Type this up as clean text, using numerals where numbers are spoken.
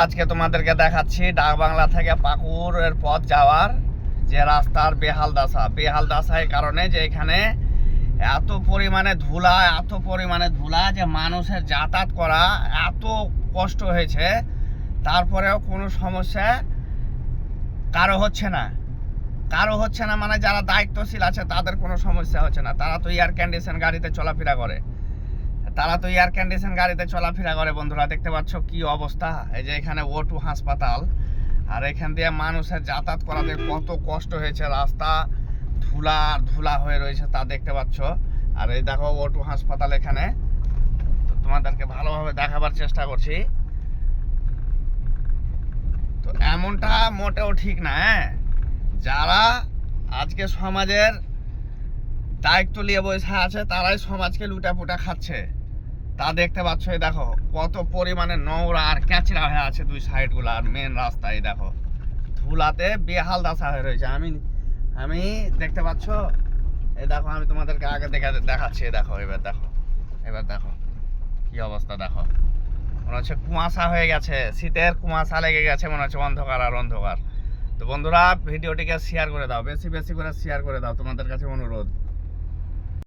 আজকে তোমাদেরকে দেখাচ্ছি ডাকবাংলা থেকে পাকুড়ের পথ যাওয়ার যে রাস্তার বেহাল দশা এই কারণে যে এখানে এত পরিমাণে ধুলা যে মানুষের যাতায়াত করা এত কষ্ট হয়েছে, তারপরেও কোনো সমস্যা কারো হচ্ছে না মানে যারা দায়িত্বশীল আছে তাদের কোনো সমস্যা হচ্ছে না। তারা তো এয়ার কন্ডিশন গাড়িতে চলাফেরা করে বন্ধুরা, দেখতে পাচ্ছ কি অবস্থা। এই যে এখানে O2 হাসপাতাল, আর এখান দিয়ে মানুষের যাতায়াত করাতে কত কষ্ট হয়েছে, রাস্তা ধুলা হয়ে রয়েছে তা দেখতে পাচ্ছ। আর এই দেখো O2 হাসপাতাল এখানে, তোমাদেরকে ভালোভাবে দেখাবার চেষ্টা করছি। তো এমনটা মোটেও ঠিক না। যারা আজকে সমাজের দায়িত্ব নিয়ে বসে আছে তারাই সমাজকে লুটাপুটা খাচ্ছে, তা দেখতে পাচ্ছ। এই দেখো কত পরিমাণে নোংরা আর ক্যাচরা হয়ে আছে দুই সাইডগুলো, আর মেন রাস্তায় দেখো ধুলাতে বেহাল দশা হয়ে রয়েছে। আমি দেখতে পাচ্ছ, এই দেখো আমি তোমাদেরকে আগে দেখাচ্ছি। দেখো এবার দেখো কি অবস্থা। দেখো মনে হচ্ছে কুয়াশা হয়ে গেছে, শীতের কুয়াশা লেগে গেছে, মনে হচ্ছে অন্ধকার আর অন্ধকার। তো বন্ধুরা ভিডিওটিকে শেয়ার করে দাও, বেশি করে শেয়ার করে দাও, তোমাদের কাছে অনুরোধ।